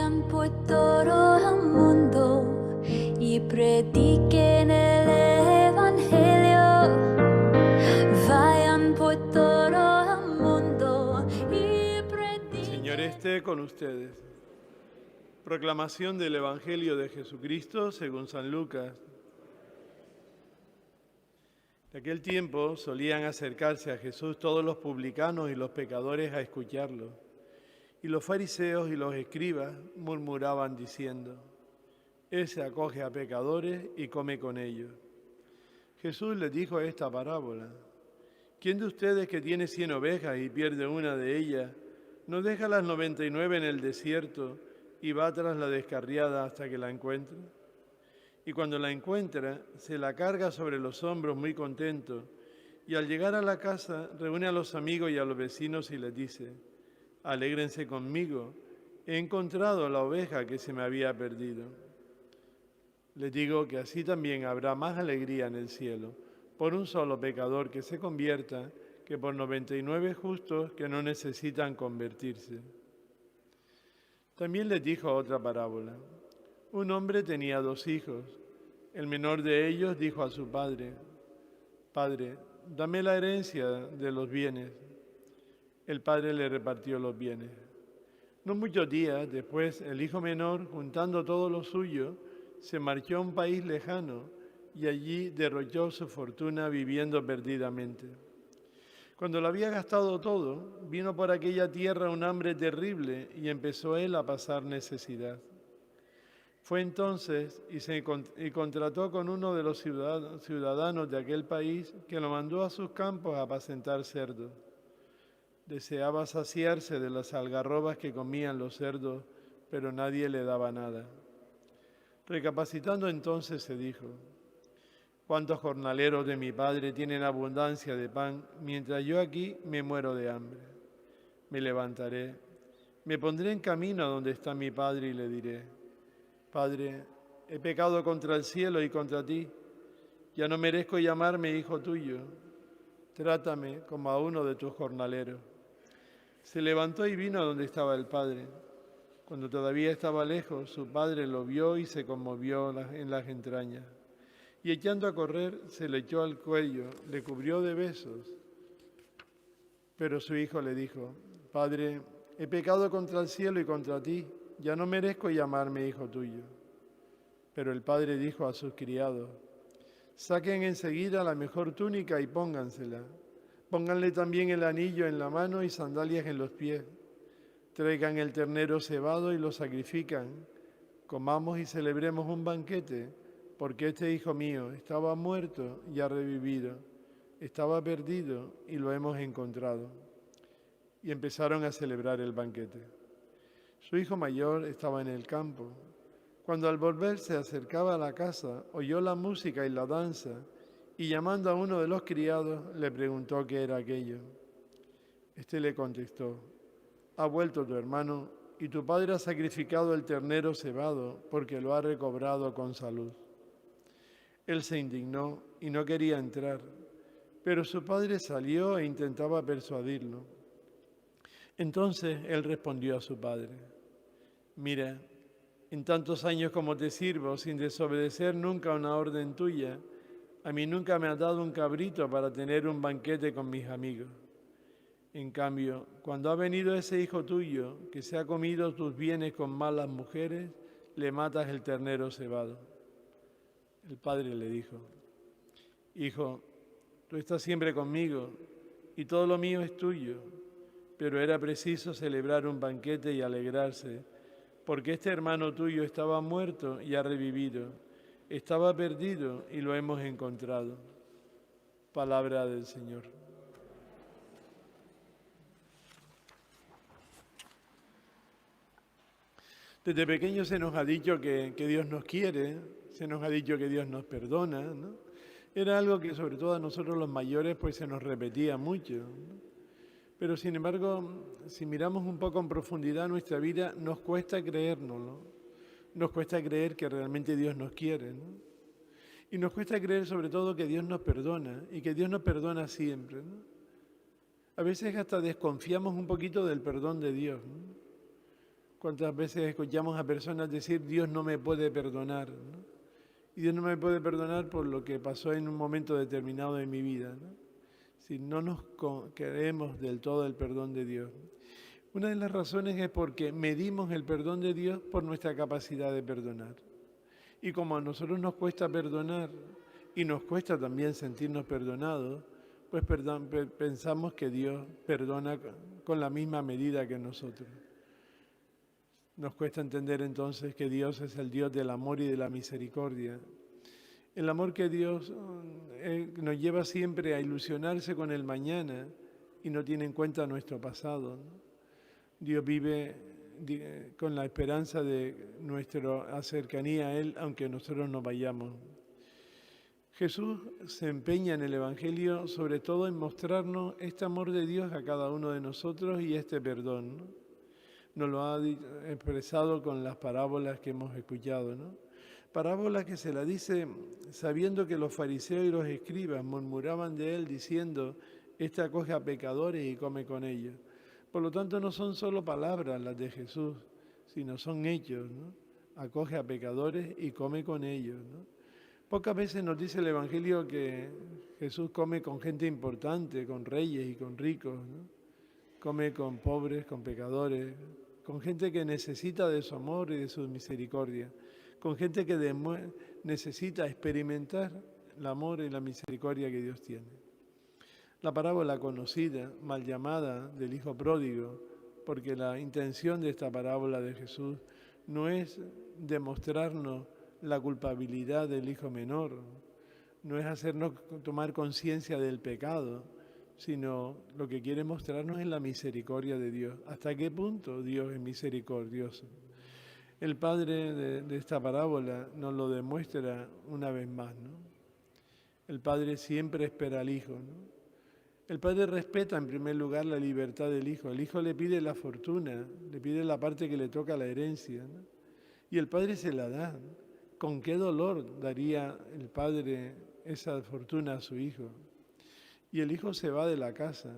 Vayan por todo el mundo y prediquen el Evangelio. Vayan por todo el mundo y prediquen. El Señor esté con ustedes. Proclamación del Evangelio de Jesucristo según San Lucas. En aquel tiempo solían acercarse a Jesús todos los publicanos y los pecadores a escucharlo. Y los fariseos y los escribas murmuraban diciendo: Él se acoge a pecadores y come con ellos. Jesús les dijo esta parábola: ¿Quién de ustedes que tiene 100 ovejas y pierde una de ellas, no deja las 99 en el desierto y va tras la descarriada hasta que la encuentre? Y cuando la encuentra, se la carga sobre los hombros muy contento, y al llegar a la casa reúne a los amigos y a los vecinos y les dice: Alégrense conmigo, he encontrado la oveja que se me había perdido. Les digo que así también habrá más alegría en el cielo por un solo pecador que se convierta que por 99 justos que no necesitan convertirse. También les dijo otra parábola. Un hombre tenía 2 hijos. El menor de ellos dijo a su padre: Padre, dame la herencia de los bienes. El padre le repartió los bienes. No muchos días después, el hijo menor, juntando todo lo suyo, se marchó a un país lejano y allí derrochó su fortuna viviendo perdidamente. Cuando lo había gastado todo, vino por aquella tierra un hambre terrible y empezó él a pasar necesidad. Fue entonces y contrató con uno de los ciudadanos de aquel país que lo mandó a sus campos a apacentar cerdos. Deseaba saciarse de las algarrobas que comían los cerdos, pero nadie le daba nada. Recapacitando entonces se dijo: ¿Cuántos jornaleros de mi padre tienen abundancia de pan, mientras yo aquí me muero de hambre? Me levantaré, me pondré en camino a donde está mi padre y le diré: Padre, he pecado contra el cielo y contra ti, ya no merezco llamarme hijo tuyo, trátame como a uno de tus jornaleros. Se levantó y vino a donde estaba el padre. Cuando todavía estaba lejos, su padre lo vio y se conmovió en las entrañas. Y echando a correr, se le echó al cuello, le cubrió de besos. Pero su hijo le dijo: Padre, he pecado contra el cielo y contra ti, ya no merezco llamarme hijo tuyo. Pero el padre dijo a sus criados: Saquen enseguida la mejor túnica y póngansela. Pónganle también el anillo en la mano y sandalias en los pies. Traigan el ternero cebado y lo sacrifican. Comamos y celebremos un banquete, porque este hijo mío estaba muerto y ha revivido, estaba perdido y lo hemos encontrado. Y empezaron a celebrar el banquete. Su hijo mayor estaba en el campo. Cuando al volver se acercaba a la casa, oyó la música y la danza, y llamando a uno de los criados, le preguntó qué era aquello. Este le contestó: Ha vuelto tu hermano, y tu padre ha sacrificado el ternero cebado, porque lo ha recobrado con salud. Él se indignó y no quería entrar, pero su padre salió e intentaba persuadirlo. Entonces él respondió a su padre: Mira, en tantos años como te sirvo, sin desobedecer nunca una orden tuya, a mí nunca me has dado un cabrito para tener un banquete con mis amigos. En cambio, cuando ha venido ese hijo tuyo, que se ha comido tus bienes con malas mujeres, le matas el ternero cebado. El padre le dijo: Hijo, tú estás siempre conmigo y todo lo mío es tuyo, pero era preciso celebrar un banquete y alegrarse, porque este hermano tuyo estaba muerto y ha revivido, estaba perdido y lo hemos encontrado. Palabra del Señor. Desde pequeños se nos ha dicho que Dios nos quiere, se nos ha dicho que Dios nos perdona, ¿no? Era algo que sobre todo a nosotros los mayores pues se nos repetía mucho, ¿no? Pero sin embargo, si miramos un poco en profundidad nuestra vida, nos cuesta creérnoslo, nos cuesta creer que realmente Dios nos quiere, ¿no? Y nos cuesta creer sobre todo que Dios nos perdona y que Dios nos perdona siempre, ¿no? A veces hasta desconfiamos un poquito del perdón de Dios, ¿no? ¿Cuántas veces escuchamos a personas decir, Dios no me puede perdonar, ¿no? Y Dios no me puede perdonar por lo que pasó en un momento determinado de mi vida, ¿no? Si no nos creemos del todo el perdón de Dios. Una de las razones es porque medimos el perdón de Dios por nuestra capacidad de perdonar. Y como a nosotros nos cuesta perdonar y nos cuesta también sentirnos perdonados, pues pensamos que Dios perdona con la misma medida que nosotros. Nos cuesta entender entonces que Dios es el Dios del amor y de la misericordia. El amor que Dios nos lleva siempre a ilusionarse con el mañana y no tiene en cuenta nuestro pasado, ¿no? Dios vive con la esperanza de nuestra cercanía a Él, aunque nosotros no vayamos. Jesús se empeña en el Evangelio sobre todo en mostrarnos este amor de Dios a cada uno de nosotros y este perdón, ¿no? Nos lo ha expresado con las parábolas que hemos escuchado, ¿no? Parábolas que se las dice sabiendo que los fariseos y los escribas murmuraban de Él diciendo, este acoge a pecadores y come con ellos. Por lo tanto, no son solo palabras las de Jesús, sino son hechos, ¿no? Acoge a pecadores y come con ellos, ¿no? Pocas veces nos dice el Evangelio que Jesús come con gente importante, con reyes y con ricos, ¿no? Come con pobres, con pecadores, con gente que necesita de su amor y de su misericordia, con gente que necesita experimentar el amor y la misericordia que Dios tiene. La parábola conocida, mal llamada, del Hijo Pródigo, porque la intención de esta parábola de Jesús no es demostrarnos la culpabilidad del hijo menor, no es hacernos tomar conciencia del pecado, sino lo que quiere mostrarnos es la misericordia de Dios. ¿Hasta qué punto Dios es misericordioso? El padre de esta parábola nos lo demuestra una vez más, ¿no? El padre siempre espera al hijo, ¿no? El padre respeta en primer lugar la libertad del hijo. El hijo le pide la fortuna, le pide la parte que le toca la herencia, ¿no? Y el padre se la da, ¿no? ¿Con qué dolor daría el padre esa fortuna a su hijo? Y el hijo se va de la casa,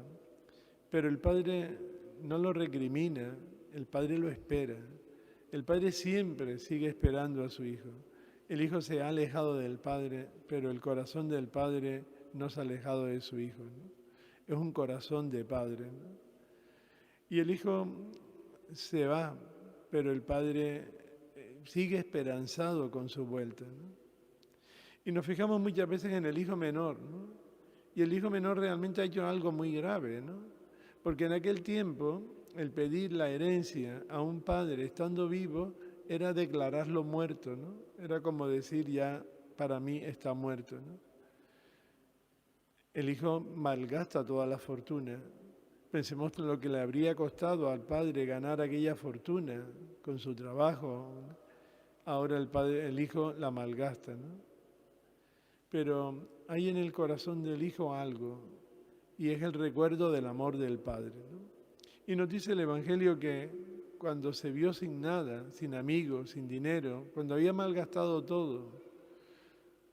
pero el padre no lo recrimina, el padre lo espera. El padre siempre sigue esperando a su hijo. El hijo se ha alejado del padre, pero el corazón del padre no se ha alejado de su hijo, ¿no? Es un corazón de padre, ¿no? Y el hijo se va, pero el padre sigue esperanzado con su vuelta, ¿no? Y nos fijamos muchas veces en el hijo menor, ¿no? Y el hijo menor realmente ha hecho algo muy grave, ¿no? Porque en aquel tiempo el pedir la herencia a un padre estando vivo era declararlo muerto, ¿no? Era como decir ya para mí está muerto, ¿no? El hijo malgasta toda la fortuna. Pensemos en lo que le habría costado al padre ganar aquella fortuna con su trabajo. Ahora el hijo la malgasta, ¿no? Pero hay en el corazón del hijo algo, y es el recuerdo del amor del padre, ¿no? Y nos dice el Evangelio que cuando se vio sin nada, sin amigos, sin dinero, cuando había malgastado todo,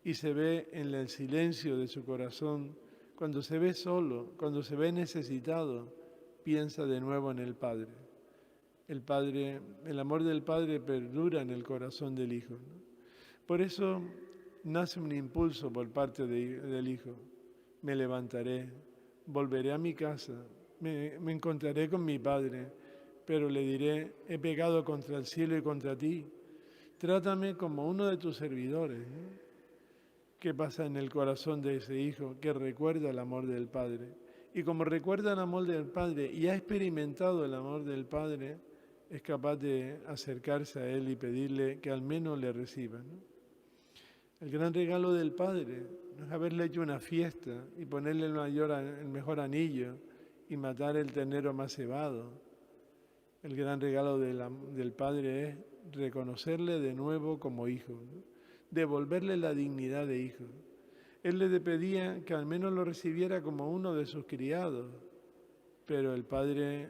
y se ve en el silencio de su corazón, cuando se ve solo, cuando se ve necesitado, piensa de nuevo en el Padre. El amor del Padre perdura en el corazón del Hijo, ¿no? Por eso nace un impulso por parte del Hijo. Me levantaré, volveré a mi casa, me encontraré con mi Padre, pero le diré, he pecado contra el cielo y contra ti. Trátame como uno de tus servidores, ¿no? ¿Qué pasa en el corazón de ese hijo que recuerda el amor del Padre? Y como recuerda el amor del Padre y ha experimentado el amor del Padre, es capaz de acercarse a Él y pedirle que al menos le reciba, ¿no? El gran regalo del Padre no es haberle hecho una fiesta y ponerle el mejor anillo y matar el ternero más cebado. El gran regalo del Padre es reconocerle de nuevo como hijo, ¿no? Devolverle la dignidad de hijo. Él le pedía que al menos lo recibiera como uno de sus criados, pero el Padre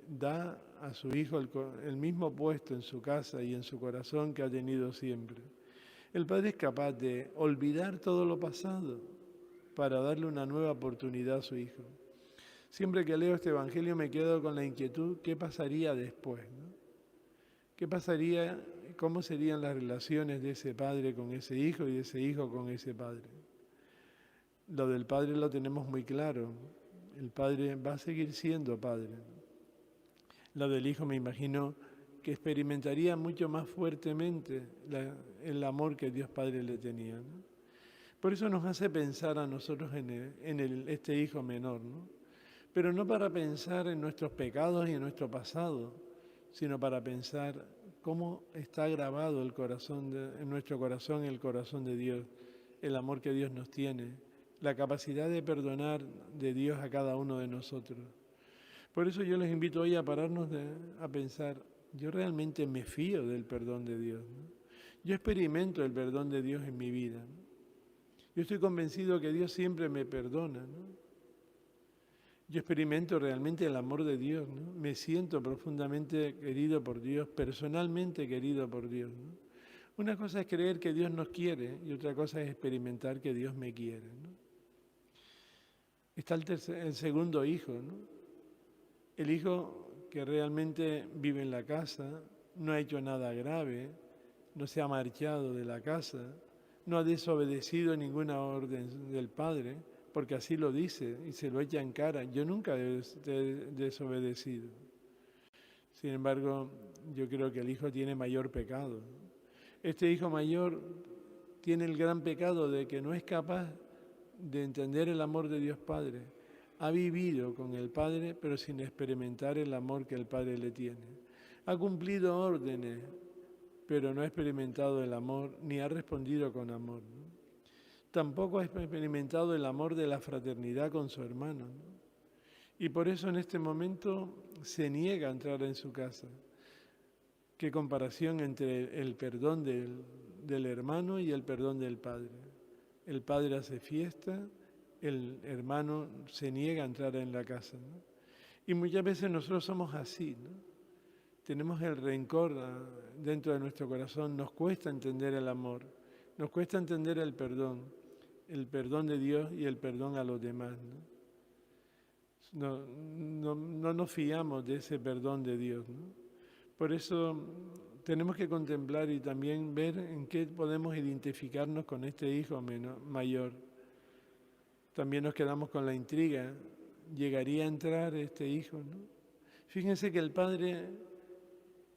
da a su hijo el mismo puesto en su casa y en su corazón que ha tenido siempre. El Padre es capaz de olvidar todo lo pasado para darle una nueva oportunidad a su hijo. Siempre que leo este Evangelio me quedo con la inquietud, ¿qué pasaría después, ¿no? ¿Qué pasaría? ¿Cómo serían las relaciones de ese padre con ese hijo y de ese hijo con ese padre? Lo del padre lo tenemos muy claro. El padre va a seguir siendo padre. Lo del hijo me imagino que experimentaría mucho más fuertemente el amor que Dios Padre le tenía, ¿no? Por eso nos hace pensar a nosotros en este hijo menor, ¿no? Pero no para pensar en nuestros pecados y en nuestro pasado, sino para pensar cómo está grabado en nuestro corazón, el corazón de Dios, el amor que Dios nos tiene, la capacidad de perdonar de Dios a cada uno de nosotros. Por eso yo les invito hoy a pararnos a pensar, yo realmente me fío del perdón de Dios, ¿no? Yo experimento el perdón de Dios en mi vida, ¿no? Yo estoy convencido que Dios siempre me perdona, ¿no? Yo experimento realmente el amor de Dios, ¿no? Me siento profundamente querido por Dios, personalmente querido por Dios, ¿no? Una cosa es creer que Dios nos quiere y otra cosa es experimentar que Dios me quiere, ¿no? Está el segundo hijo, ¿no? El hijo que realmente vive en la casa, no ha hecho nada grave, no se ha marchado de la casa, no ha desobedecido ninguna orden del padre, porque así lo dice y se lo echa en cara. Yo nunca he desobedecido. Sin embargo, yo creo que el hijo tiene mayor pecado. Este hijo mayor tiene el gran pecado de que no es capaz de entender el amor de Dios Padre. Ha vivido con el Padre, pero sin experimentar el amor que el Padre le tiene. Ha cumplido órdenes, pero no ha experimentado el amor, ni ha respondido con amor, ¿no? Tampoco ha experimentado el amor de la fraternidad con su hermano, ¿no? Y por eso en este momento se niega a entrar en su casa. ¿Qué comparación entre el perdón del hermano y el perdón del padre? El padre hace fiesta, el hermano se niega a entrar en la casa, ¿no? Y muchas veces nosotros somos así, ¿no? Tenemos el rencor dentro de nuestro corazón, nos cuesta entender el amor, nos cuesta entender el perdón de Dios y el perdón a los demás, ¿no? No nos fiamos de ese perdón de Dios, ¿no? Por eso tenemos que contemplar y también ver en qué podemos identificarnos con este hijo mayor. También nos quedamos con la intriga, ¿llegaría a entrar este hijo, no? Fíjense que el padre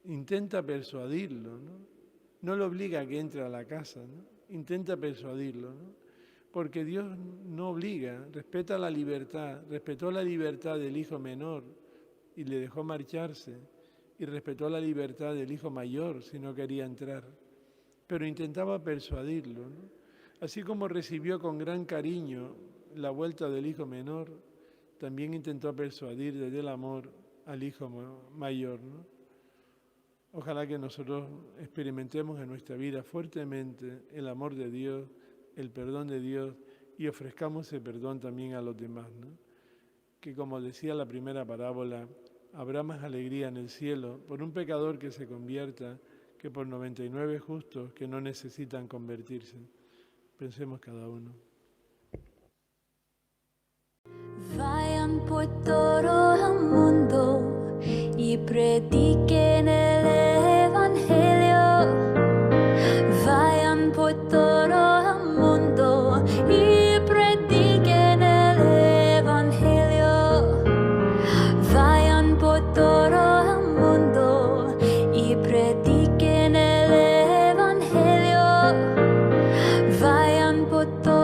intenta persuadirlo, ¿no? No lo obliga a que entre a la casa, ¿no? Intenta persuadirlo, ¿no? Porque Dios no obliga, respeta la libertad, respetó la libertad del hijo menor y le dejó marcharse, y respetó la libertad del hijo mayor si no quería entrar, pero intentaba persuadirlo, ¿no? Así como recibió con gran cariño la vuelta del hijo menor, también intentó persuadir desde el amor al hijo mayor, ¿no? Ojalá que nosotros experimentemos en nuestra vida fuertemente el amor de Dios, el perdón de Dios y ofrezcamos ese perdón también a los demás, ¿no? Que como decía la primera parábola, habrá más alegría en el cielo por un pecador que se convierta que por 99 justos que no necesitan convertirse. Pensemos cada uno. Vayan por todo el mundo y prediquen el Evangelio. Vayan por todo el mundo y prediquen el Evangelio. Vayan por todo el mundo y prediquen el Evangelio. Vayan por todo